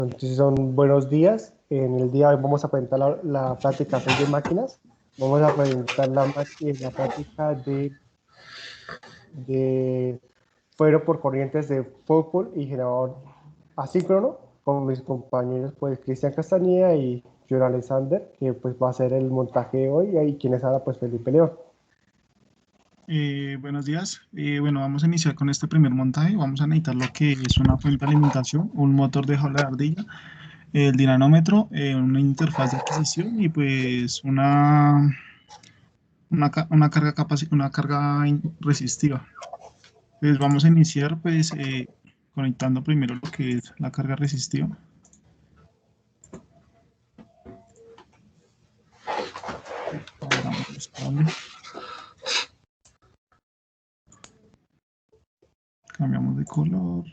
Entonces son buenos días. En el día de hoy vamos a presentar la práctica 6 de máquinas. Vamos a presentar la práctica de fuero por corrientes de fútbol y generador asíncrono con mis compañeros pues Cristian Castañeda y John Alexander, que pues va a hacer el montaje de hoy, y quienes habla pues Felipe León. Buenos días. Bueno, vamos a iniciar con este primer montaje. Vamos a necesitar lo que es una fuente de alimentación, un motor de jaula de ardilla, el dinamómetro, una interfaz de adquisición y pues una carga resistiva. Entonces vamos a iniciar pues conectando primero lo que es la carga resistiva. Abramos los cables. Cambiamos de color.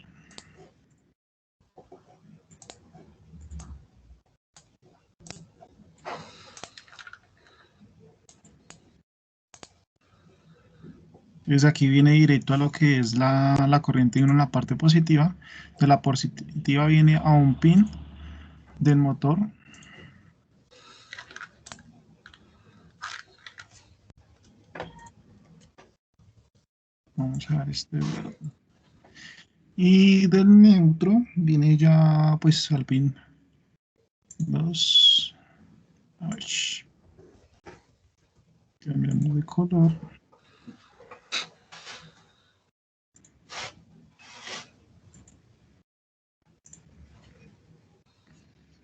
Entonces aquí viene directo a lo que es la corriente 1 en la parte positiva. De la positiva viene a un pin del motor. Vamos a ver este verde. Y del neutro viene ya pues al pin 2. Cambiamos de color.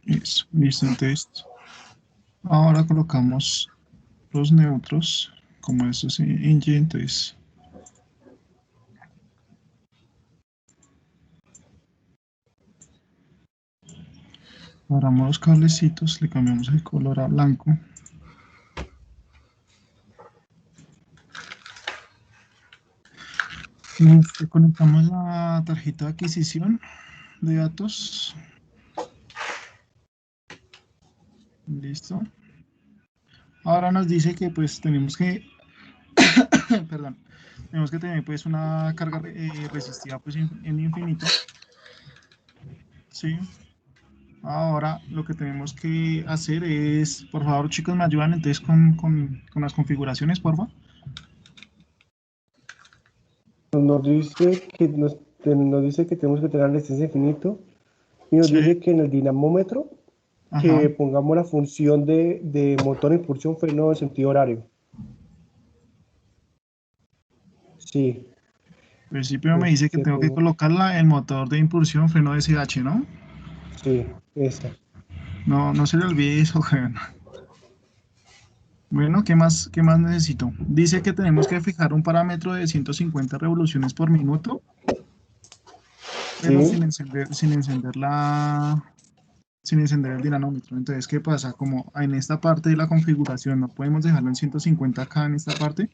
Eso, listo. Entonces, ahora colocamos los neutros, como eso es engine, entonces agarramos los cablecitos, le cambiamos el color a blanco. Y conectamos la tarjeta de adquisición de datos. Listo. Ahora nos dice que pues tenemos que perdón, tenemos que tener pues una carga resistiva pues en infinito. Sí. Ahora lo que tenemos que hacer es, por favor chicos, me ayudan entonces con las configuraciones, por favor. Nos dice que tenemos que tener resistencia infinito, y nos Sí. dice que en el dinamómetro Ajá. que pongamos la función de motor, impulsión, freno en sentido horario. Sí. Al principio me dice que tengo que colocarla en motor de impulsión, freno SH, ¿no? Sí, esa. No se le olvide eso, joven. Bueno, ¿qué más necesito? Dice que tenemos que fijar un parámetro de 150 revoluciones por minuto, pero Sí. sin encender el dinamómetro. Entonces, ¿qué pasa? Como en esta parte de la configuración no podemos dejarlo en 150 acá en esta parte,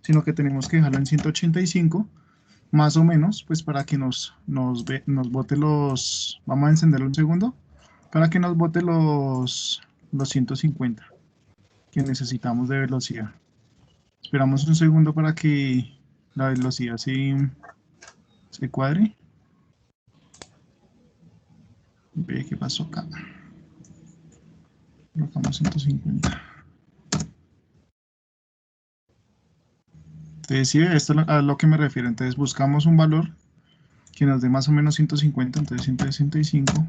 sino que tenemos que dejarlo en 185, más o menos, pues para que nos bote los... Vamos a encenderlo un segundo, para que nos bote los 150 que necesitamos de velocidad. Esperamos un segundo para que la velocidad se cuadre. Ve qué pasó acá. Colocamos 150. Entonces, sí, esto es a lo que me refiero. Entonces, buscamos un valor que nos dé más o menos 150, entonces 165.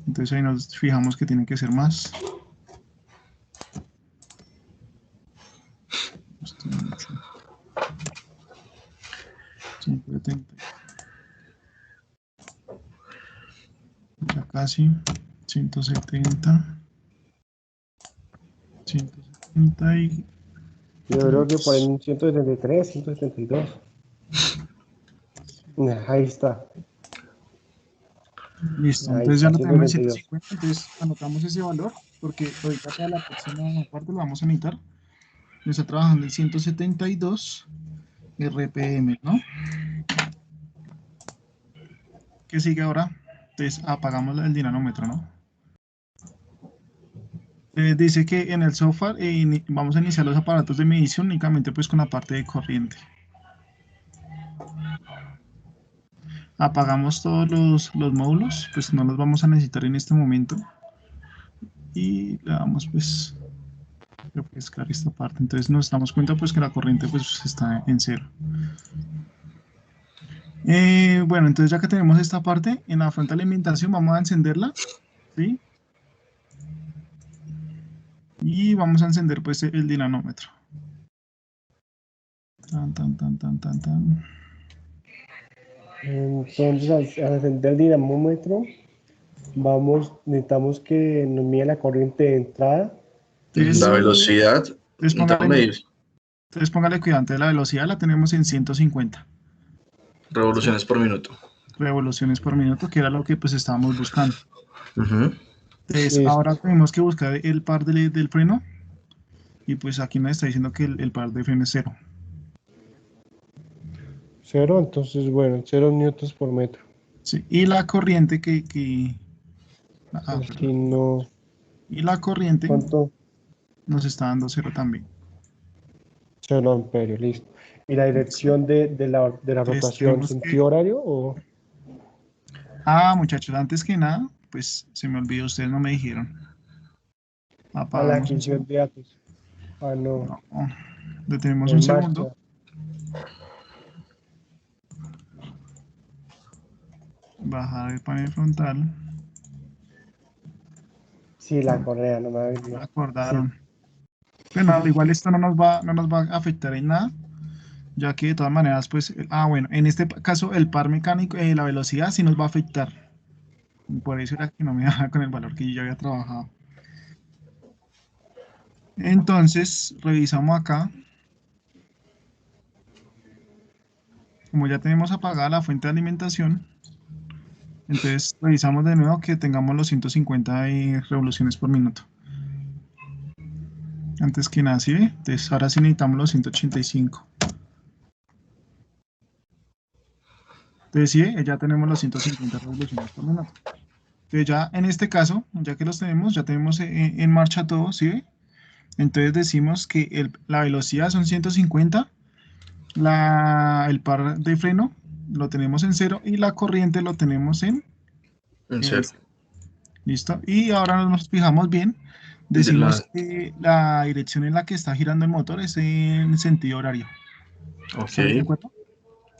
Entonces, ahí nos fijamos que tiene que ser más. Esto es mucho. 170. Ya casi. 170. 170 y... Yo creo que por ahí en 173, 172. Ahí está. Listo, Ahí entonces ya está, lo tenemos en 172. 150, entonces anotamos ese valor, porque ahorita para la próxima parte lo vamos a necesitar. Está trabajando en 172 RPM, ¿no? ¿Qué sigue ahora? Entonces apagamos el dinamómetro, ¿no? Dice que en el software vamos a iniciar los aparatos de medición únicamente pues con la parte de corriente. Apagamos todos los módulos, pues no los vamos a necesitar en este momento. Y le damos pues refrescar esta parte. Entonces nos damos cuenta pues que la corriente pues está en cero. Bueno, entonces ya que tenemos esta parte, en la fuente de alimentación vamos a encenderla, ¿sí? Y vamos a encender pues el dinamómetro. Tan. Entonces, al encender el dinamómetro, necesitamos que nos mida la corriente de entrada. Entonces, La velocidad, necesitamos medir póngale cuidado, entonces la velocidad la tenemos en 150 revoluciones por minuto. revoluciones por minuto, que era lo que pues estábamos buscando. Ujú. Entonces, Listo. ahora tenemos que buscar el par del freno, y pues aquí nos está diciendo que el par de freno es cero. Cero, entonces, bueno, 0 newtons por metro. Sí, y la corriente Aquí no. y la corriente ¿Cuánto? nos está dando cero también. 0 amperios, listo. ¿Y la dirección de la Entonces, rotación, tenemos sentido horario o? muchachos, antes que nada, pues se me olvidó, ustedes no me dijeron. A la Apagamos un adquisición segundo. de datos. Ah, no. No, detenemos un En segundo. marcha. Bajar el panel frontal. Sí, la correa, no me ha venido. Acordaron. Bueno, igual esto no nos va a afectar en nada, ya que de todas maneras, pues, bueno, en este caso el par mecánico, la velocidad sí nos va a afectar. Por eso era que no me daba con el valor que yo ya había trabajado. Entonces, revisamos acá. Como ya tenemos apagada la fuente de alimentación, entonces revisamos de nuevo que tengamos los 150 revoluciones por minuto. Antes que nada, ¿sí ve? Entonces ahora sí necesitamos los 185. Entonces sí, ya tenemos los 150 revoluciones por minuto. Entonces ya en este caso, ya que los tenemos, ya tenemos en marcha todo, ¿sí ve? Entonces decimos que la velocidad son 150, el par de freno lo tenemos en 0 y la corriente lo tenemos en En serio. ¿Listo? Y ahora nos fijamos bien. Decimos que la dirección en la que está girando el motor es en sentido horario. Ok. ¿Estamos de acuerdo?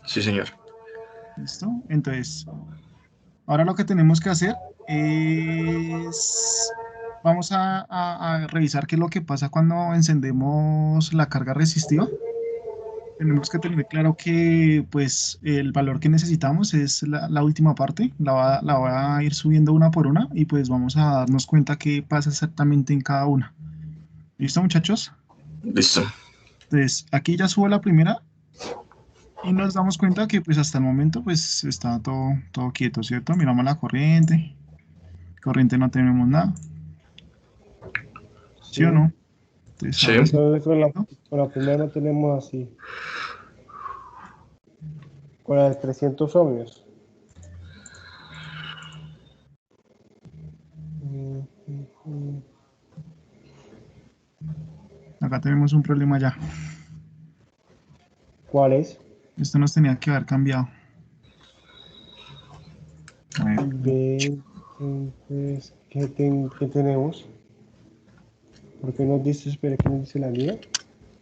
Sí, señor. ¿Listo? Entonces, ahora lo que tenemos que hacer es... Vamos a revisar qué es lo que pasa cuando encendemos la carga resistiva. Tenemos que tener claro que pues el valor que necesitamos es la última parte, la va a ir subiendo una por una y pues vamos a darnos cuenta qué pasa exactamente en cada una. ¿Listo, muchachos? Listo. Entonces aquí ya subo la primera y nos damos cuenta que pues hasta el momento pues está todo quieto, ¿cierto? Miramos la corriente no tenemos nada, ¿sí o no? Entonces Sí. ahora sí. Entonces, con la primera no tenemos así. Con la de 300 ohmios. Acá tenemos un problema ya. ¿Cuál es? Esto nos tenía que haber cambiado. A ver. Entonces, ¿qué tenemos? ¿Por qué nos dice, espera, qué nos dice la guía?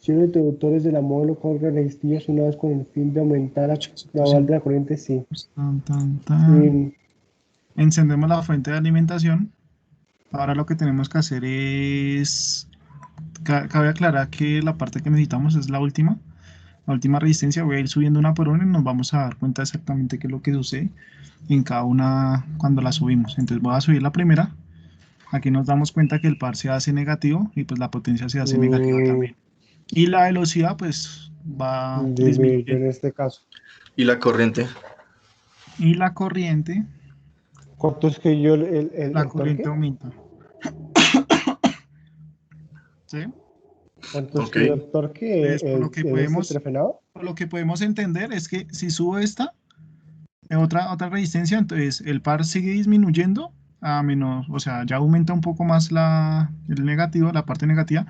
Si los interruptores de la módulo con resistivas una vez con el fin de aumentar la caudal de la corriente, sí. Tan. Encendemos la fuente de alimentación. Ahora lo que tenemos que hacer es... Cabe aclarar que la parte que necesitamos es la última resistencia. Voy a ir subiendo una por una y nos vamos a dar cuenta exactamente qué es lo que sucede en cada una cuando la subimos. Entonces voy a subir la primera. Aquí nos damos cuenta que el par se hace negativo y pues la potencia se hace negativa también. Y la velocidad pues va disminuyendo. En este caso. ¿Y la corriente? Y la corriente, ¿Cuánto es que yo la corriente torque? aumenta. ¿Sí? ¿Cuánto es Ok. que yo el torque? Entonces, por lo que podemos entender es que si subo esta, otra resistencia, entonces el par sigue disminuyendo a menos, o sea, ya aumenta un poco más el negativo, la parte negativa,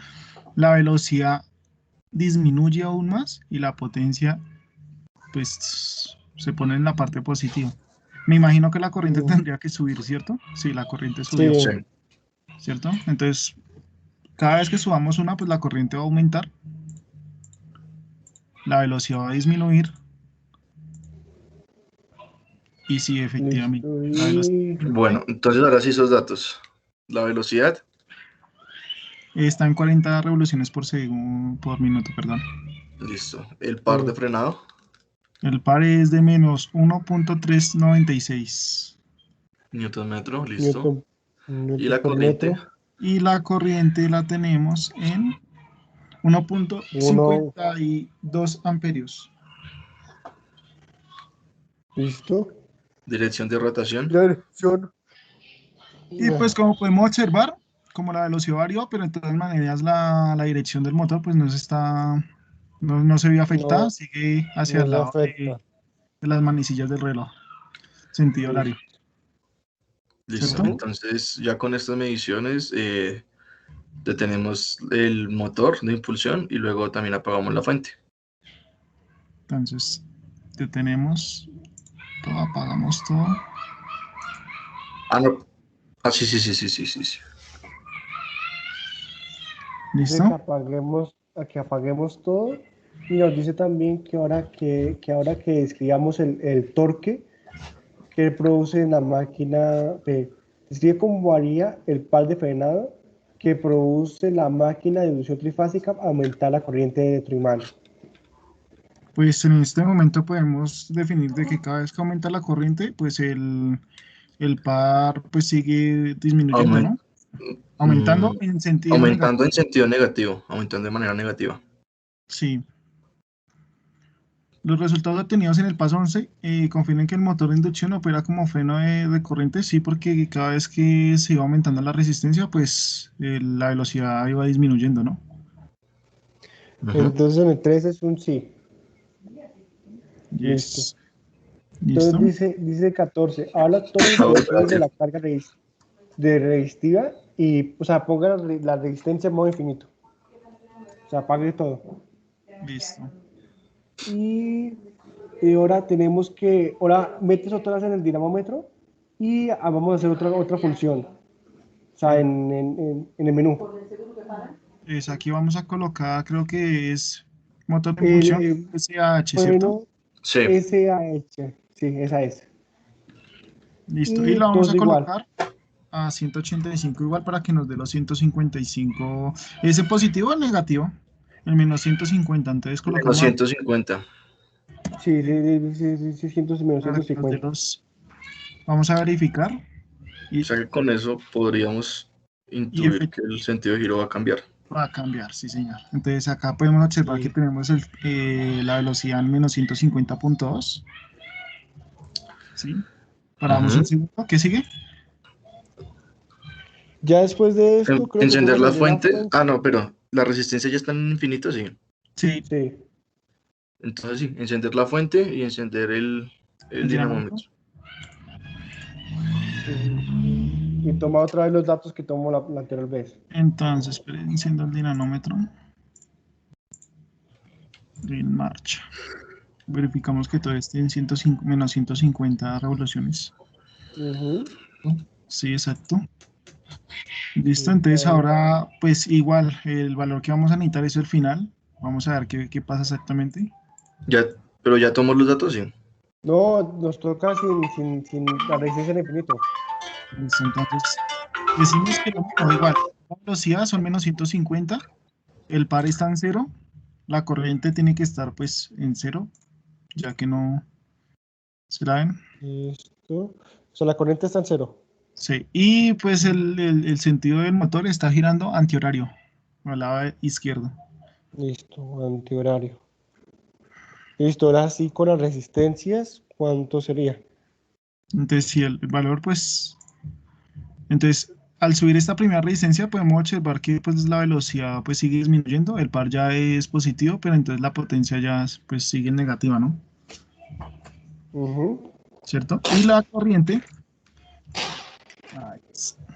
la velocidad disminuye aún más y la potencia pues se pone en la parte positiva. Me imagino que la corriente Mm. tendría que subir, ¿cierto? Sí, la corriente Sí, subió, Sí. ¿cierto? Entonces, cada vez que subamos una, pues la corriente va a aumentar, la velocidad va a disminuir, y sí, efectivamente, listo. la velocidad Y Bueno, entonces ahora sí esos datos. La velocidad, está en 40 revoluciones por segundo, por minuto, perdón. listo. El par de frenado, El par es de menos 1.396. newton metro, listo. newton, Y newton la por corriente, metro. Y la corriente la tenemos en Uno, 1.52 amperios. listo. dirección de rotación, La dirección. Y pues como podemos observar, como la velocidad varió, pero de todas maneras la dirección del motor pues no se vio afectada, No, sigue hacia no el se lado afecta. de las manecillas del reloj, sentido horario, Listo. listo. ¿cierto? Ujú. Entonces, ya con estas mediciones, detenemos el motor de impulsión y luego también apagamos la fuente. Entonces, detenemos todo, apagamos todo. Ah, no. Ah, sí, sí, sí, sí, sí, sí, sí. Dice ¿Listo? que apaguemos todo. Y nos dice también que ahora que describamos el torque que produce la máquina, describe cómo varía el par de frenado que produce la máquina de inducción trifásica a aumentar la corriente de Neumann. Pues en este momento podemos definir de que cada vez que aumenta la corriente, pues el par pues sigue disminuyendo, Aumen- ¿no? Aumentando mm, en sentido aumentando negativo. en sentido negativo, aumentando de manera negativa. Sí. Los resultados obtenidos en el paso 11 confirman que el motor de inducción opera como freno de corriente, sí, porque cada vez que se iba aumentando la resistencia, pues la velocidad iba disminuyendo, ¿no? Ujú. Entonces en el 3 es un sí. Listo. Yes. Entonces ¿Listo? dice 14. Habla todas las Oh, informaciones de gracias. la carga de resistiva y, o sea, ponga la resistencia en modo infinito. O sea, apague todo. Listo. Y, y ahora ahora metes otra vez en el dinamómetro y vamos a hacer otra función. O sea, Sí. en el menú. Es, aquí vamos a colocar, creo que es motor de El, impulsión el SAH, ¿cierto? freno Sí, SAH. Sí, esa es. Listo. Y Y la vamos todo a igual. colocar a 185 igual para que nos dé los 155. ¿Ese positivo o el negativo? El menos 150. Entonces menos colocamos 150. Sí, sí, sí, sí, sí, 100, menos para que nos dé 150. los. Vamos a verificar O y, sea que con eso podríamos y intuir que el sentido de giro va a cambiar. va a cambiar, sí, señor. Entonces acá podemos observar que Sí. tenemos la velocidad en menos 150.2. ¿Sí? Paramos un Ujú. segundo. ¿Qué sigue? Ya después de esto, creo que Encender podemos la encender la fuente. fuente. Ah, no, pero la resistencia ya está en infinito, sí. Sí, Sí. Entonces sí, encender la fuente y encender el el dinamómetro. dinamómetro. Y toma otra vez los datos que tomó la anterior vez. Entonces, esperen, enciendo el dinamómetro. En marcha. Verificamos que todo esté en 105, menos 150 revoluciones. Ujú. Sí, exacto. Listo, entonces Listo. ahora, pues igual, el valor que vamos a necesitar es el final. Vamos a ver qué pasa exactamente. Ya, pero ya tomó los datos, sí. No, nos toca sin la resistencia al infinito. Listo, entonces decimos que lo mismo, igual, la velocidad son menos 150, el par está en cero, la corriente tiene que estar pues en cero, ya que no se la ven. Listo. O sea, la corriente está en cero. Sí, y pues el sentido del motor está girando antihorario, al lado izquierdo. Listo, antihorario. Listo, ahora sí con las resistencias, ¿cuánto sería? Entonces, si el valor, pues, entonces, al subir esta primera resistencia, podemos observar que pues la velocidad pues sigue disminuyendo, el par ya es positivo, pero entonces la potencia ya pues sigue negativa, ¿no? Ujú. ¿Cierto? Y la corriente,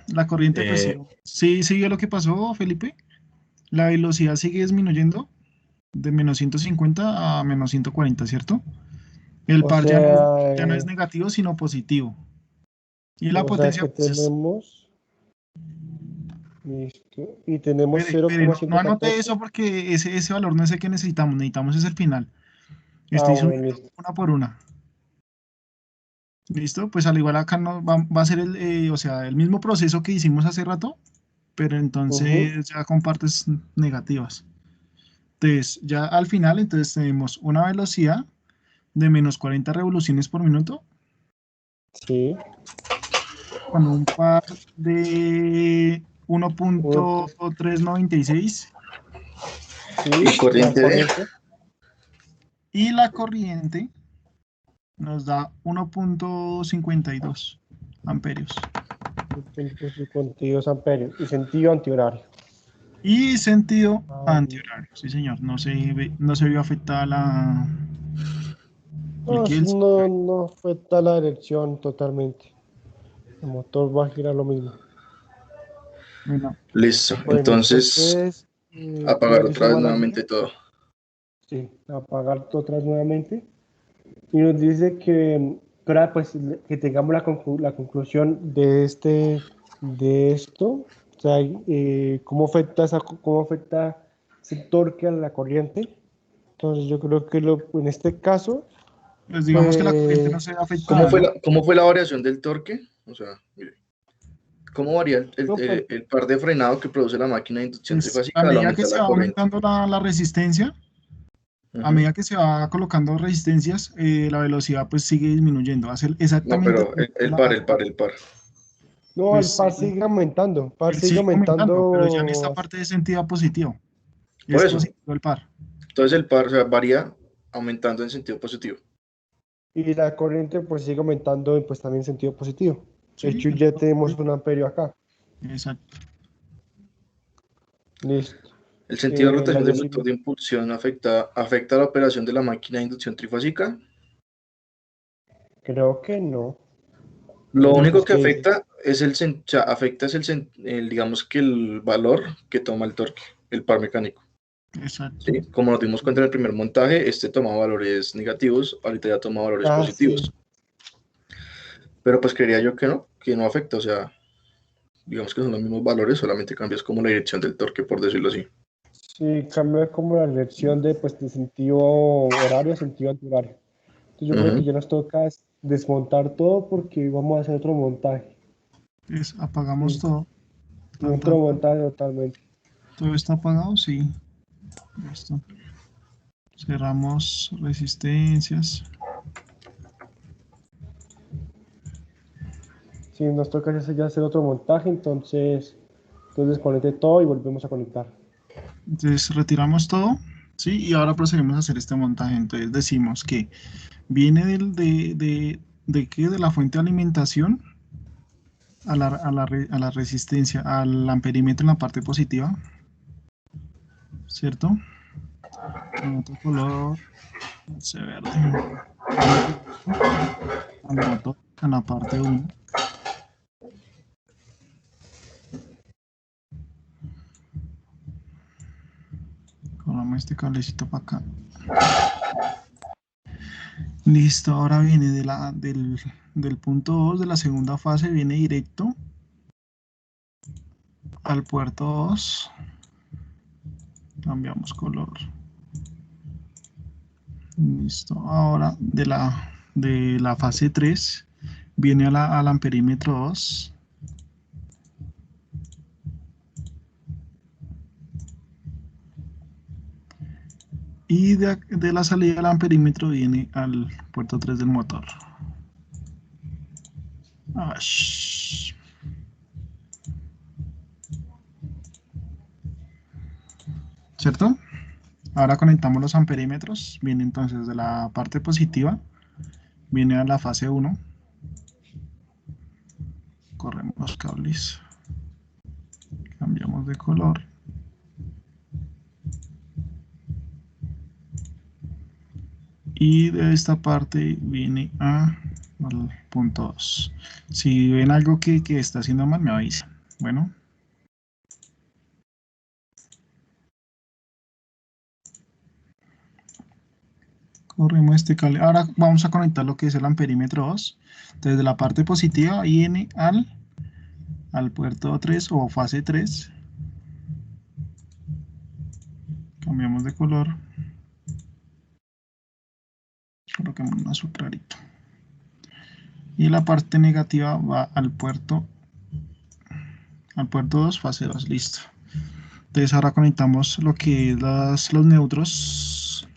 la corriente pues sí, Eh, sí vio lo que pasó, Felipe. La velocidad sigue disminuyendo de menos 150 a menos 140, ¿cierto? El O par sea, ya no es negativo, sino positivo. Y la o sea potencia, que pues es... tenemos, listo, y tenemos Espere, no, no anote 0,114. eso porque ese valor no es el que necesitamos. Necesitamos es el final. Ah, Estoy bueno, subiendo listo. una por una. ¿Listo? Pues al igual acá no, va a ser o sea, el mismo proceso que hicimos hace rato, pero Ujú, entonces ya con partes negativas. Entonces, ya al final, entonces tenemos una velocidad de menos 40 revoluciones por minuto sí. con un par de Uno, 1.396 sí, Y la corriente de corriente. y la corriente nos da 1.52 amperios. 1.52 amperios y sentido antihorario. Y sentido Ah, antihorario, sí señor, no se vio afectada el no, Kelvin. no afecta la dirección totalmente. El motor va a girar lo mismo. Bueno, listo. Bueno, Entonces, entonces, apagar como otra dice vez Manager, nuevamente todo. sí, apagar todo atrás nuevamente. Y nos dice que, para pues, que tengamos la conclusión de esto, o sea, cómo afecta ese torque a la corriente. Entonces, yo creo que en este caso, pues digamos que la corriente no pues, se ve afectada, ¿no? Cómo fue la variación del torque? O sea, mire, ¿cómo varía no, pues, el par de frenado que produce la máquina de inducción Pues a trifásica al medida que aumentar se la va corriente? aumentando la resistencia, a Ujú. medida que se va colocando resistencias, la velocidad pues sigue disminuyendo, hace No, exactamente pero la máquina. el par. no, el Pues par sigue aumentando, el par él sigue sigue aumentando, pero ya en esta aumentando. parte de sentido positivo, Por es eso. positivo el par. Entonces el par, o sea, varía aumentando en sentido positivo. Y la corriente pues sigue aumentando pues también en sentido positivo. De Sí, hecho ya tenemos un amperio acá. exacto. Listo. El sentido de La rotación del motor yacimiento. de impulsión afecta la operación de la máquina de inducción trifásica. Creo que no. Lo único Entonces, que ¿qué dice? afecta es o sea, afecta es digamos que el valor que toma el torque, el par mecánico. Exacto. ¿Sí? Como nos dimos cuenta en el primer montaje, este toma valores negativos, ahorita ya toma valores Ah, sí. positivos. Pero pues creería yo que no afecta, o sea, digamos que son los mismos valores, solamente cambias como la dirección del torque, por decirlo así. Sí, cambia como la dirección de, pues, de sentido horario a sentido antihorario. Entonces yo creo que Ujú. ya nos toca desmontar todo porque vamos a hacer otro montaje. Apagamos Sí, todo. y Tan, otro tan, tan. montaje totalmente. ¿Todo está apagado? Sí. Listo. Cerramos resistencias. Sí, nos toca ya hacer otro montaje, entonces desconecte todo y volvemos a conectar. Entonces retiramos todo, ¿sí? Y ahora procedemos a hacer este montaje. Entonces decimos que viene de qué, de la fuente de alimentación a la resistencia, al amperímetro en la parte positiva, ¿cierto? En otro color, no sé, verde. Viene directo al motor en la parte uno. Colamos este cablecito para acá. Listo, ahora viene del punto 2 de la segunda fase, viene directo al puerto 2. Cambiamos color. Listo. Ahora de la fase 3 viene al amperímetro 2. Y de la salida del amperímetro viene al puerto 3 del motor. Ash. ¿Cierto? Ahora conectamos los amperímetros. Viene entonces de la parte positiva. Viene a la fase 1. Corremos los cables. Cambiamos de color. Y de esta parte viene al punto 2. Si ven algo que está haciendo mal, me avisan. Bueno, Corremos este cable. Ahora vamos a conectar lo que es el amperímetro 2. Desde la parte positiva viene al puerto 3 o fase 3. Cambiamos de color. Coloquemos un azul clarito. Y la parte negativa va al puerto 2, fase 2, listo. Entonces ahora conectamos lo que es los neutros.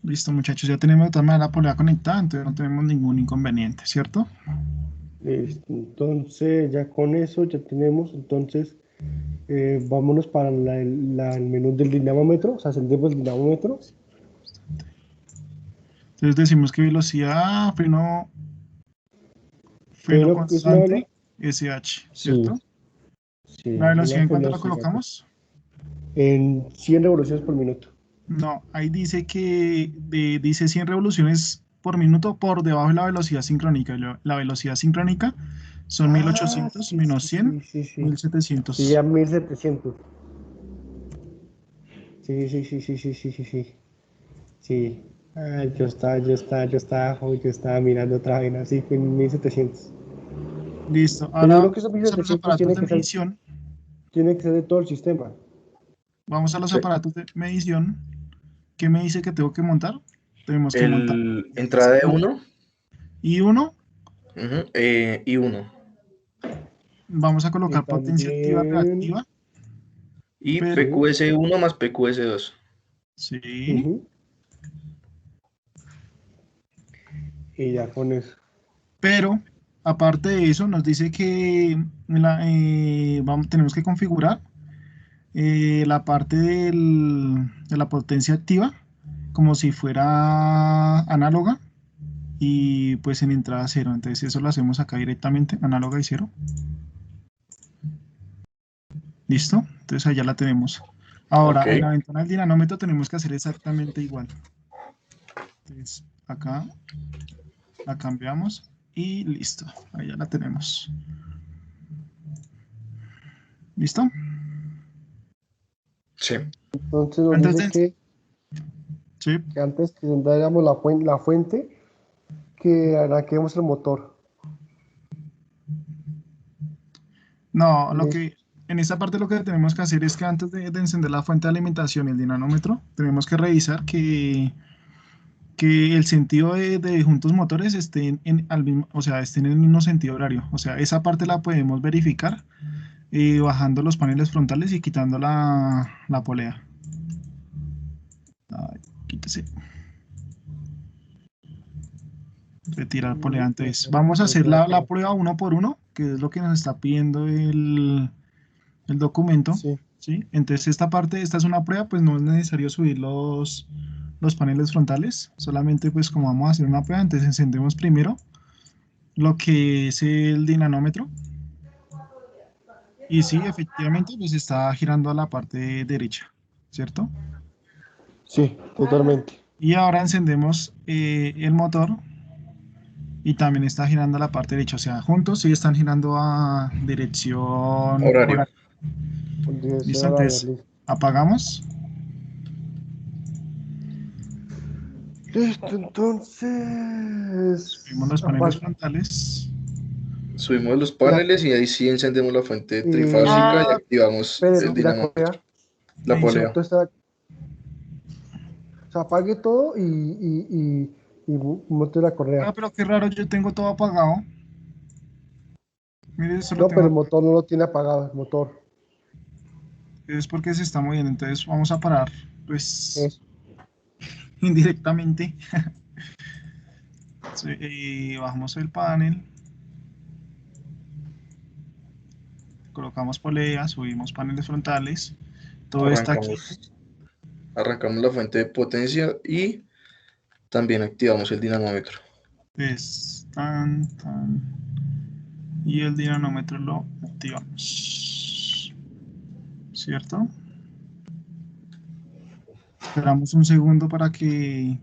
Listo, muchachos, ya tenemos de todas maneras la polea conectada, entonces no tenemos ningún inconveniente, ¿cierto? Listo. Entonces, ya con eso ya tenemos. Entonces, vámonos para el menú del dinamómetro. O sea, encendemos el dinamómetro. Entonces decimos que velocidad, freno Pero es una constante, SH, sí, ¿cierto? sí, ¿La velocidad en cuánto la velocidad colocamos? en 100 revoluciones por minuto. No, ahí dice que dice 100 revoluciones por minuto por debajo de la velocidad sincrónica. La velocidad sincrónica son Ah, 1800 sí, menos sí, 100, sí, sí, sí. Sí, 1700. ya 1700. Sí, sí, sí, sí, sí, sí, sí, sí. Sí. Ah, yo estaba mirando otra vaina, sí, fue en 1700. Listo, Pero yo ahora creo que esos vamos a los 1700 aparatos de medición. tiene que ser de todo el sistema. Vamos a los Sí. aparatos de medición. ¿Qué me dice que tengo que montar? Tenemos que montar El entrada de 1 I1. y 1. Vamos a Y colocar potencia activa también, reactiva, Y pero sí, PQS1 más PQS2. sí, ujú, y ya con eso. pero aparte de eso nos dice que tenemos que configurar la parte de la potencia activa como si fuera análoga y pues en entrada cero. Entonces eso lo hacemos acá directamente, análoga y cero. ¿Listo? Entonces allá la tenemos. Ok. Ahora, en la ventana del dinamómetro tenemos que hacer exactamente igual. Entonces acá la cambiamos y listo. Ahí ya la tenemos. ¿Listo? Sí. Entonces nos Antes dice de... Sí. que antes que hagamos la fuente, que arranquemos el motor. No, lo Listo. que en esta parte lo que tenemos que hacer es que antes de encender la fuente de alimentación y el dinamómetro, tenemos que revisar que el sentido de juntos motores estén al mismo, o sea, estén en el mismo sentido horario. O sea, esa parte la podemos verificar bajando los paneles frontales y quitando la polea. Ay, quítese. Retirar polea. Entonces, vamos a hacer la prueba uno por uno, que es lo que nos está pidiendo el documento, Sí. ¿sí? Entonces esta es una prueba, pues no es necesario subir los paneles frontales, solamente pues como vamos a hacer una prueba, entonces encendemos primero lo que es el dinamómetro y sí, efectivamente pues está girando a la parte derecha, ¿cierto? Sí, totalmente. Y ahora encendemos el motor y también está girando a la parte derecha, o sea, juntos sí están girando a dirección Horario. horaria. Dirección ¿Listo? horaria, Entonces listo. apagamos. Listo, Subimos entonces. los paneles frontales. Subimos los La, paneles y ahí sí encendemos la fuente trifásica y eh, activamos espere, el Eso, y la correa. dinamómetro, la edición. polea. Entonces, o sea, apague todo y monte la correa. Pero qué raro, yo tengo todo apagado. Mire, eso lo No, pero tengo. el motor no lo tiene apagado, el motor. Es porque se está moviendo. Entonces vamos a parar, pues, Eso. indirectamente. Sí, bajamos el panel, colocamos polea, subimos paneles frontales. Todo está aquí. Arrancamos, arrancamos la fuente de potencia y también activamos el dinamómetro. Es tan, tan. Y el dinamómetro lo activamos. ¿cierto? Esperamos un segundo para que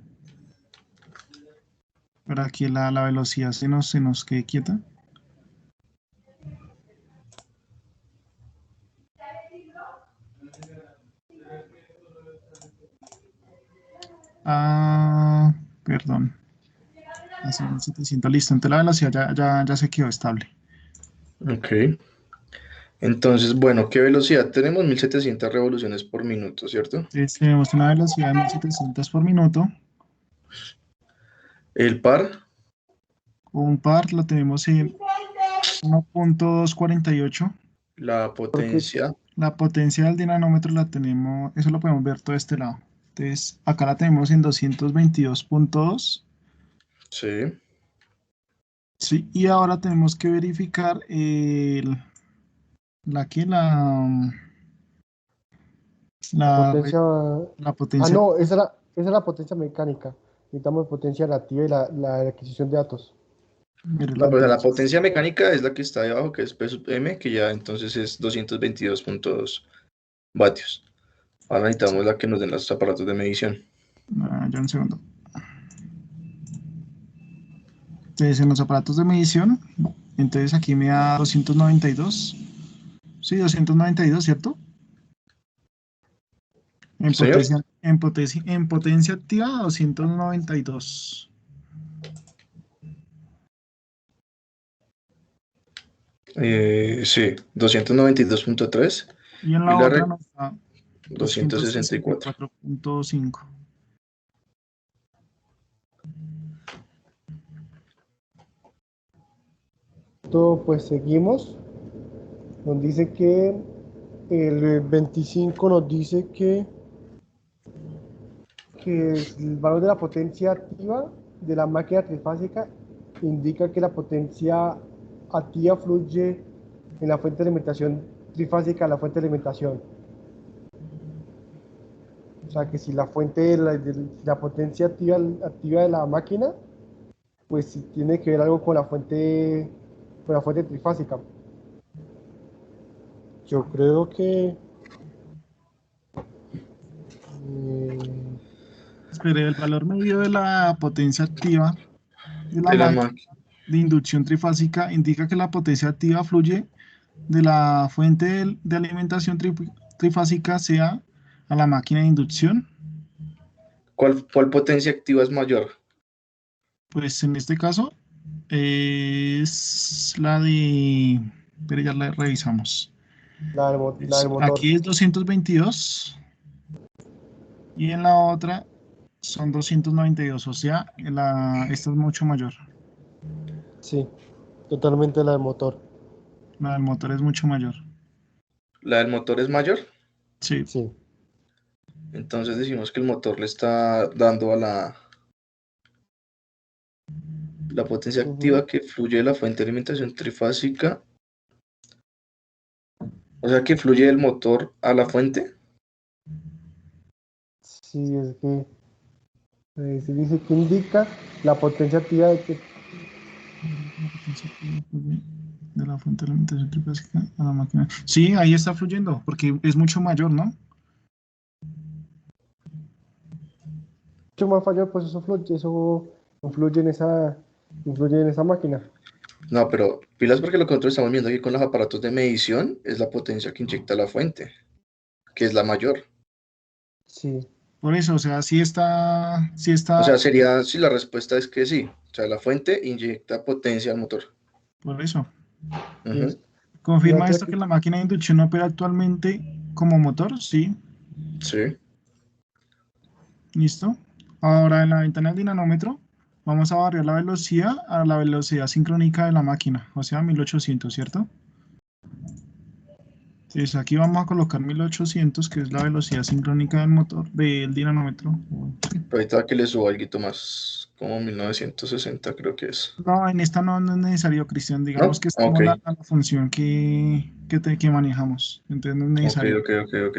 la velocidad se nos quede quieta. Ah, perdón. Así, 1700, listo. Entonces la velocidad ya se quedó estable. Ok. Entonces, bueno, ¿qué velocidad tenemos? 1700 revoluciones por minuto, ¿cierto? Entonces tenemos una velocidad de 1700 por minuto. El par, Un par lo tenemos en 1.248. la Porque, potencia, La potencia del dinamómetro la tenemos, eso lo podemos ver todo este lado. Entonces, acá la tenemos en 222.2. sí. Sí, y ahora tenemos que verificar la que la la, potencia... la Ah, potencia. no, esa es la potencia mecánica. Necesitamos potencia relativa y la adquisición de datos. Mire, No, pues la entonces, potencia mecánica es la que está debajo, que es P sub M, que ya entonces es 222.2 vatios. Ahora necesitamos la que nos den los aparatos de medición. ya un segundo. Entonces, en los aparatos de medición, entonces aquí me da 292. Sí, 292, ¿cierto? En ¿Sí, señor? potencia, en potencia activa, 292. Sí, 292.3 Y en y la otra nos da 264. 264.5. Esto pues seguimos. Nos dice que el 25 nos dice que el valor de la potencia activa de la máquina trifásica indica que la potencia activa fluye en la fuente de alimentación trifásica a la fuente de alimentación. O sea que si la fuente la potencia activa de la máquina, pues sí tiene que ver algo con la fuente trifásica. Yo creo que eh, Espere, el valor medio de la potencia activa de la De la máquina máquina. de inducción trifásica indica que la potencia activa fluye de la fuente de alimentación trifásica sea a la máquina de inducción. ¿Cuál potencia activa es mayor? Pues en este caso es la de... Pero ya la revisamos. la del motor. Aquí es 222 y en la otra son 292, o sea, esta es mucho mayor. Sí, totalmente la del motor. La del motor es mucho mayor. ¿La del motor es mayor? Sí, Sí. Entonces decimos que el motor le está dando a la potencia Ujú. activa que fluye de la fuente de alimentación trifásica. O sea que fluye del motor a la fuente. Sí, es que se dice que indica la potencia activa de que... la potencia activa fluye de la fuente de alimentación trifásica a la máquina. Sí, ahí está fluyendo, porque es mucho mayor, ¿no? Mucho más fallado, pues eso influye en esa máquina. No, pero pilas porque lo que nosotros estamos viendo aquí con los aparatos de medición es la potencia que inyecta la fuente, que es la mayor. Sí. Por eso, o sea, sí O sea, está, sería, si la respuesta es que sí. O sea, la fuente inyecta potencia al motor. por eso. Ujú. ¿Confirma Fíjate esto que que la máquina de inducción opera actualmente como motor? Sí, Sí. listo. Ahora en la ventana del dinamómetro vamos a variar la velocidad a la velocidad sincrónica de la máquina, o sea, 1800, ¿cierto? Entonces aquí vamos a colocar 1800, que es la velocidad sincrónica del motor, del dinamómetro. Sí. Pero ahorita que le subo algo más, como 1960 creo que es. No, en esta no es necesario, Cristian. Digamos ¿No? que es Ok, como la función que manejamos. Entonces no es ok, necesario. ok, ok, ok.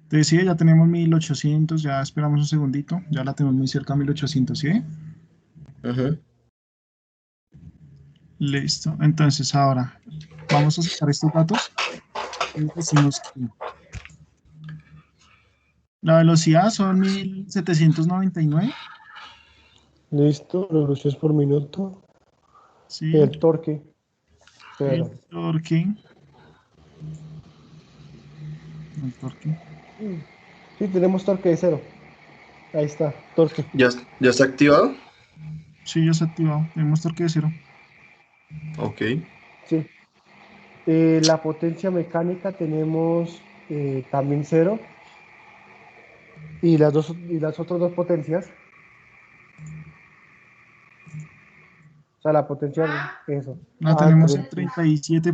Entonces sí, ya tenemos 1800. Ya esperamos un segundito. Ya la tenemos muy cerca a 1800, ¿sí? Ujú. Listo. Entonces ahora vamos a sacar estos datos. Entonces decimos que la velocidad son 1799, Listo, revoluciones por minuto. ¿sí? El torque, El 0. torque, el torque. Sí, tenemos torque de 0. Ahí está, torque. ¿Ya está activado? Sí, ya está activado. Tenemos torque de 0. Ok. Sí. La potencia mecánica tenemos también 0. Y las otras dos potencias, o sea, la potencia, eso. La Ah, tenemos en 37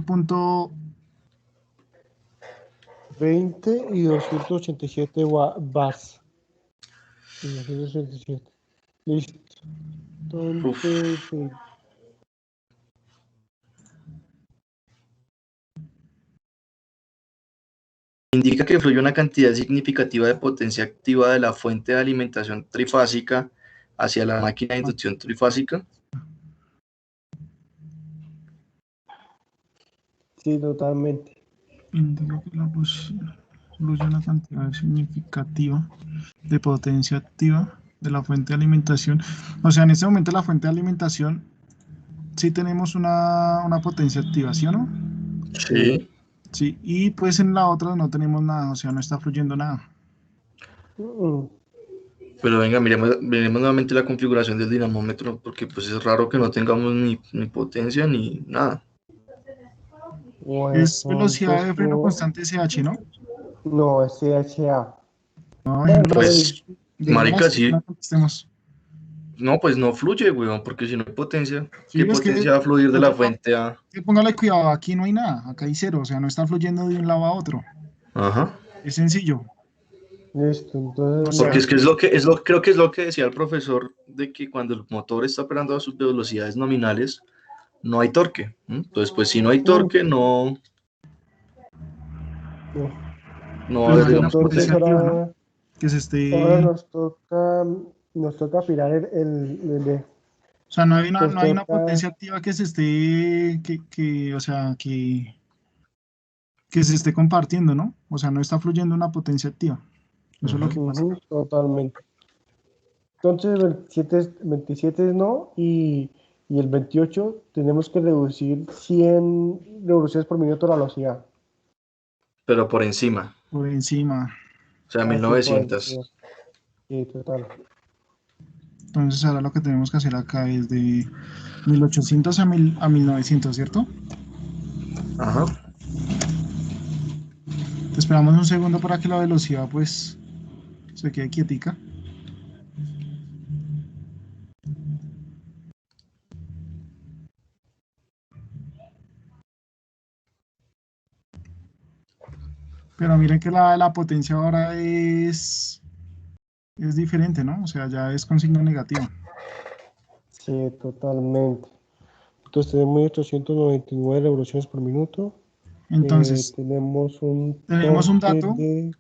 20 y 287 bars. Y 287. Listo. Uf. Entonces, Indica que fluye una cantidad significativa de potencia activa de la fuente de alimentación trifásica hacia la máquina de inducción trifásica. sí, totalmente. indica que fluye una cantidad significativa de potencia activa de la fuente de alimentación. O sea, en este momento la fuente de alimentación sí tenemos una potencia activa, ¿sí o no? Sí. Sí. Sí, y pues en la otra no tenemos nada, o sea, no está fluyendo nada. Mm, Pero venga, miremos nuevamente la configuración del dinamómetro, porque pues es raro que no tengamos ni potencia ni nada. Bueno, Es velocidad de freno constante SH, ¿no? no, es CHA. No, Pero Pues, marica, dejémoslas, no sí. contestemos. No, pues no fluye, weón, porque si no hay potencia, ¿qué Sí, es que potencia va a fluir de la fuente a...? póngale cuidado, aquí no hay nada, acá hay cero, o sea, no está fluyendo de un lado a otro. Ajá. Es sencillo. listo, O entonces, Porque mira, sea, es que creo que es lo que decía el profesor, de que cuando el motor está operando a sus velocidades nominales, no hay torque. Entonces, pues si no hay mm, torque, no. no va a haber, no hay Listo, una digamos, entonces potencia potencia. activa, ¿no? Que se ahora esté, nos toca afinar o sea, nos no hay una toca, potencia activa que se esté, o sea, que se esté compartiendo, ¿no? O sea, no está fluyendo una potencia activa. Eso es lo Ujú. que pasa. totalmente. Entonces, 27 no, y el 28 tenemos que reducir 100 revoluciones por minuto la velocidad. Pero por encima, Por encima. o sea, Así por 1900. encima. Sí, total. Entonces, ahora lo que tenemos que hacer acá es de 1800 a 1900, ¿cierto? Ajá. Esperamos un segundo para que la velocidad, pues, se quede quietica. Pero miren que la potencia ahora es diferente, ¿no? O sea, ya es con signo negativo. Sí, totalmente. Entonces tenemos 1899 revoluciones por minuto. Entonces, Tenemos un tenemos un torque dato. de...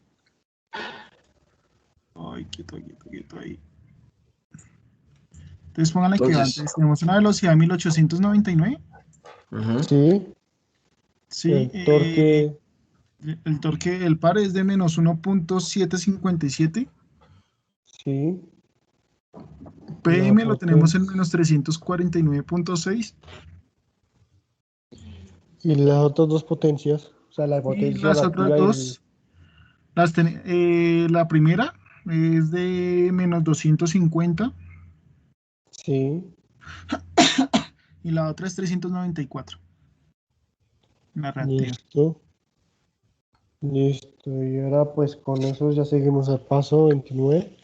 Ay, quieto, quieto, quieto ahí. Entonces, pónganle que Entonces, antes tenemos una velocidad de 1899. ujú. Sí, Sí, el torque, el torque del par es de menos 1.757. sí, la PM lo tenemos en potencia. menos 349.6. Y las otras dos potencias, o sea, la Y potencia las otras relativa y el... dos, la primera es de menos 250 Sí, y la otra es 394, la reactiva. listo, listo. Y ahora pues con eso ya seguimos al paso 29.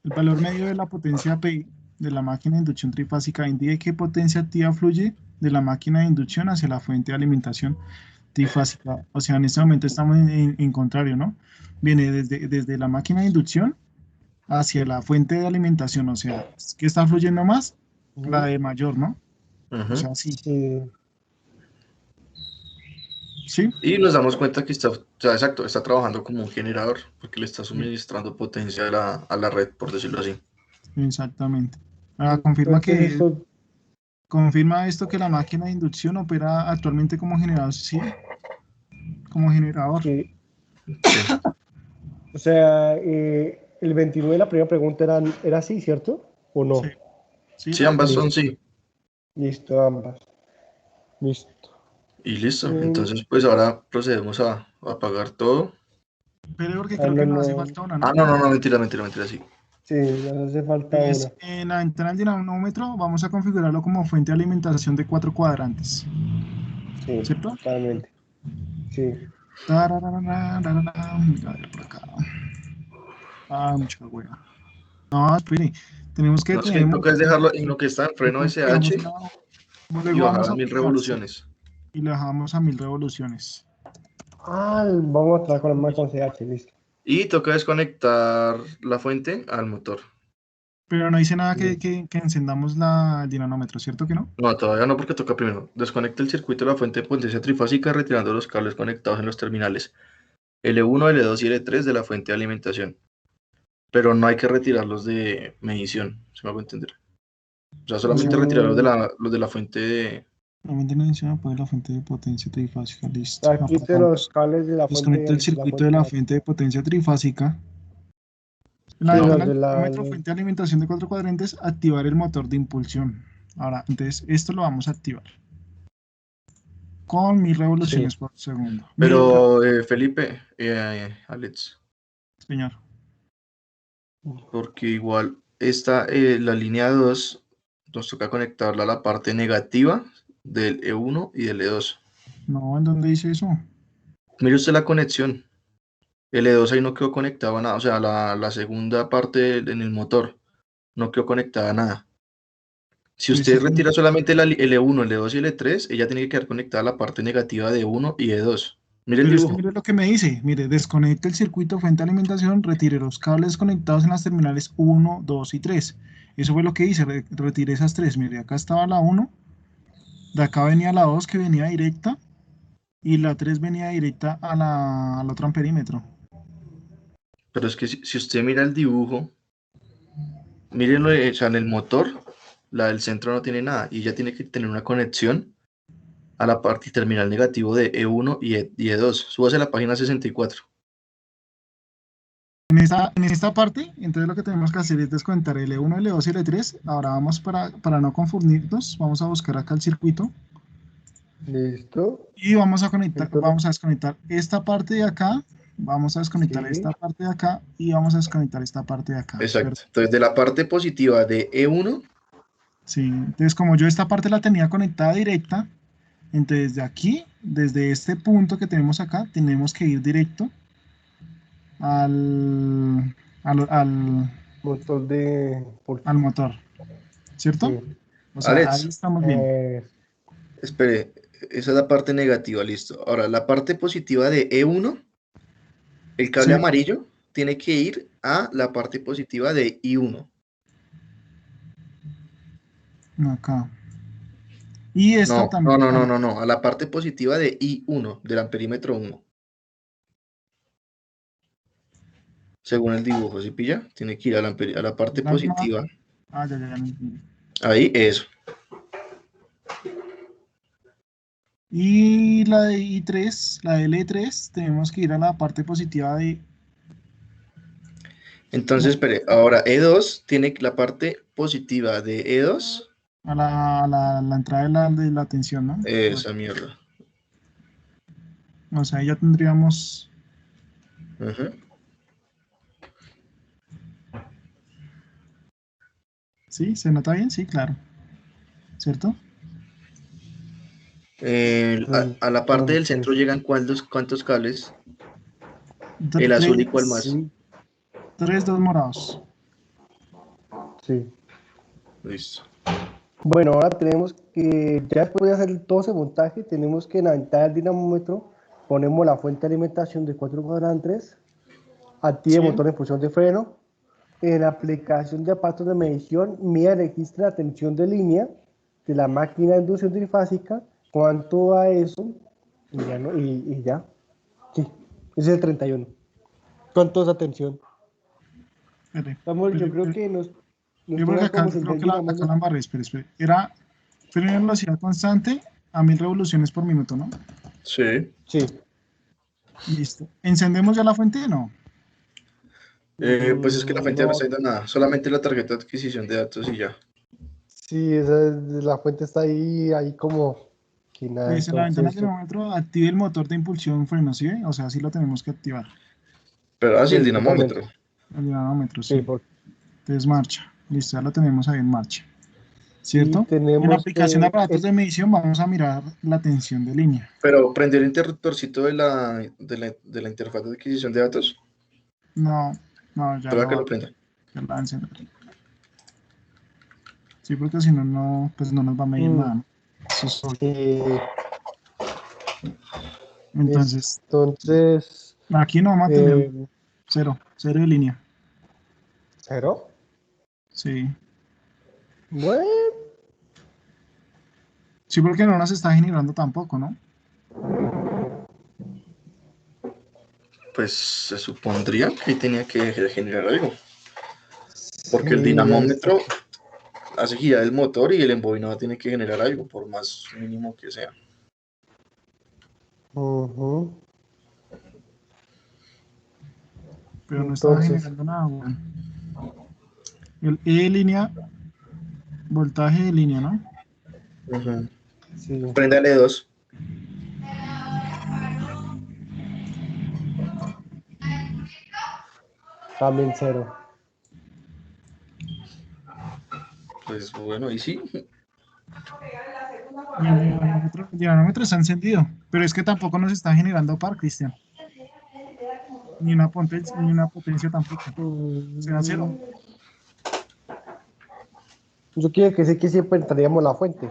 El valor medio de la potencia P de la máquina de inducción trifásica indica qué potencia activa fluye de la máquina de inducción hacia la fuente de alimentación trifásica. O sea, en este momento estamos en contrario, ¿no? Viene desde la máquina de inducción hacia la fuente de alimentación. O sea, ¿qué está fluyendo más? La Ujú. de mayor, ¿no? O Ujú. sea, sí. Sí, ¿Sí? Y nos damos cuenta que está, o sea, exacto, está trabajando como un generador, porque le está Sí, suministrando potencia a la red, por decirlo así. exactamente. Ah, confirma entonces que esto, Confirma esto que la máquina de inducción opera actualmente como generador, sí, como generador. Sí. Sí. O sea, el 29, la primera pregunta era sí, ¿cierto? ¿O no? Sí, sí, Sí, ambas son Listo. sí. Listo, ambas. Listo. Y listo. Mm, Entonces, pues ahora procedemos a apagar todo. pero porque ah, creo no, que nos hace no. falta una, Ah, ¿no? no, no, no, mentira, sí. Sí, nos hace falta una. En la ventana del dinamómetro vamos a configurarlo como fuente de alimentación de 4 cuadrantes, Sí, ¿cierto? totalmente. Sí. Tarararararara, a ver por acá. Ah, mucha hueá. No, espere, tenemos que No, es tener que en toca es movimiento, dejarlo en lo que está en freno entonces digamos, SH y luego bajar vamos a a 1000 operar, sí, revoluciones. y le dejamos a 1000 revoluciones. Ah, vamos a trabajar con la Y máquina ya. con CH, listo. Y toca desconectar la fuente al motor. Pero no dice nada Listo. que encendamos el dinamómetro, ¿cierto que no? No, todavía no, porque toca primero. Desconecta el circuito de la fuente de potencia trifásica retirando los cables conectados en los terminales L1, L2 y L3 de la fuente de alimentación. Pero no hay que retirarlos de medición, si me hago entender. O sea, solamente retirar Mm, los de la fuente de... La mantenencia apaga la fuente de potencia trifásica, listo. aquí tengo los Apagamos. cables de la fuente Desconecta el de la circuito de fuente la H. fuente de potencia trifásica. En la Sí, ventana los del de la. dinamómetro, fuente de alimentación de 4 cuadrantes, activar el motor de impulsión. Ahora, entonces, esto lo vamos a activar con 1000 Sí. revoluciones por segundo. Pero, Felipe, Alex, Señor. porque igual esta, la línea 2 nos toca conectarla a la parte negativa del E1 y del E2. No, ¿en dónde dice eso? Mire usted la conexión. El E2 ahí no quedó conectado a nada, o sea, la segunda parte en el motor no quedó conectada a nada. Si Entonces, usted sí tiene- retira solamente el E1, el E2 y el E3, ella tiene que quedar conectada a la parte negativa de E1 y E2. Mire el Pero es que dibujo. mire lo que me dice. Mire, desconecte el circuito fuente de alimentación, retire los cables conectados en las terminales 1, 2 y 3. Eso fue lo que hice, retiré esas tres. Mire, acá estaba la 1, de acá venía la 2 que venía directa y la 3 venía directa al otro amperímetro. Pero es que si usted mira el dibujo, mírenlo, o sea, en el motor, la del centro no tiene nada y ella tiene que tener una conexión a la parte terminal negativo de E1 y E2. Súbase a la página 64. En esta parte, entonces lo que tenemos que hacer es desconectar el E1, el E2 y el E3. Ahora vamos para no confundirnos, vamos a buscar acá el circuito Listo. y Entonces, vamos a desconectar esta parte de acá, vamos a desconectar sí. esta parte de acá y vamos a desconectar esta parte de acá. Exacto. Entonces, de la parte positiva de E1, Sí, entonces como yo esta parte la tenía conectada directa, entonces de aquí, desde este punto que tenemos acá, tenemos que ir directo al, al, al, Motor de al pulso. motor, ¿cierto? Sí. O sea, ahí Alex, estamos bien. Eh, espere, esa es la parte negativa, listo. Ahora, la parte positiva de E1, el cable Sí, amarillo tiene que ir a la parte positiva de I1. acá. Y esta No, no, también, no, no, no, no, a la parte positiva de I1, del amperímetro 1, según el dibujo, ¿sí pilla? Tiene que ir a la parte positiva. ya, ya, ya. No entendí. Ahí, eso. Y la de I3, la de L3, tenemos que ir a la parte positiva de... Entonces, No, espere, ahora E2 tiene la parte positiva de E2, a la entrada de la tensión, ¿no? Bueno, esa mierda. o sea, ya tendríamos... Ujú. ¿Sí? ¿Se nota bien? Sí, claro. ¿Cierto? A la parte del centro entonces, llegan cuántos cables, el azul y cuál más. sí, Tres, dos morados. sí. Listo. Bueno, ahora tenemos que, ya después de hacer todo ese montaje, tenemos que en la ventana del dinamómetro ponemos la fuente de alimentación de 4 cuadrantes, active Sí. motor en función de freno, en la aplicación de aparatos de medición, mida y registra la tensión de línea de la máquina de inducción trifásica, cuánto a eso, y ya, ¿no? Y ya, sí, ese es el 31. ¿Cuánto es la tensión? Espere, Vamos, yo creo que nos yo creo que toca acá como creo sentir que acá la dinamómetro. embarré, espere. Era Pero una velocidad constante a 1000 revoluciones por minuto, ¿no? Sí. Sí. Listo. ¿Encendemos ya la fuente? No. Pues es que la fuente no No, está haciendo nada, solamente la tarjeta de adquisición de datos y ya. sí, la fuente está ahí como que nada, Pues en la ventana entonces, del dinamómetro active el motor de impulsión freno, ¿sí ve? O sea, sí lo tenemos que activar. Pero así el sí, dinamómetro. totalmente. El dinamómetro, Sí, sí. Entonces marcha. Listo, ya lo tenemos ahí en marcha. y ¿Cierto? En la tenemos aplicación de que, aparatos de medición vamos a mirar la tensión de línea. Pero prender el interruptorcito de la interfaz de adquisición de datos, No, no, ya para lo que va lo prenda. ya lo va a encender. Sí, porque si no, no, pues no nos va a medir mm, nada, ¿no? Eso es obvio. eh, Entonces, entonces, aquí no vamos a tener eh, cero, cero de línea. ¿cero? Sí. Bueno, Sí, porque no nos está generando tampoco, ¿no? Pues se supondría que tenía que generar algo, porque el sí, dinamómetro hace girar el motor y el embobinado tiene que generar algo, por más mínimo que sea. ujú. Pero no está Entonces, generando nada, weón. El E de línea, voltaje de línea, ¿no? Ujú. sí, Préndale dos. también cero. Pues bueno, y sí. Y el dinamómetro está encendido, pero es que tampoco nos está generando par, Cristian. Ni una potencia tampoco. Se da cero. Mm, yo quiero que sé que siempre entraríamos la fuente.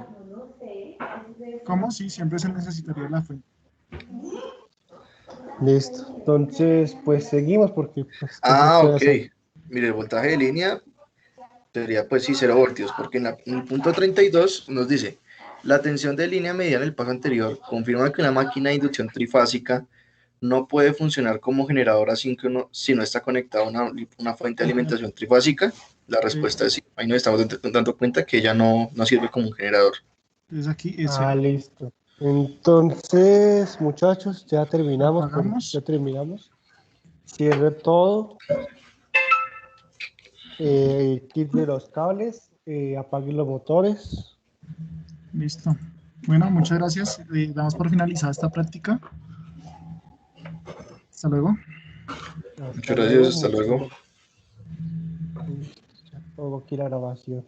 ¿Cómo? Sí, siempre se necesitaría la fuente. Listo. Entonces, pues seguimos porque, pues, ¿qué se Ah, puede ok. hacer? Mire, el voltaje de línea sería pues sí 0 voltios, porque en el punto 32 nos dice, la tensión de línea medida en el paso anterior confirma que una máquina de inducción trifásica no puede funcionar como generador asíncrono si no está conectada a una fuente de Fuente. alimentación trifásica. La Sí. respuesta es sí. Ahí nos estamos dando cuenta que ella no sirve como un generador. Entonces aquí es Ah, cero. listo. Entonces, muchachos, ya Apagamos. terminamos. Cierre todo, quite los cables, apague los motores. Listo. Bueno, muchas gracias. Damos por finalizada esta práctica. Hasta luego. Hasta Muchas gracias, luego, hasta muchas luego. gracias. Listo, ya pongo aquí la grabación.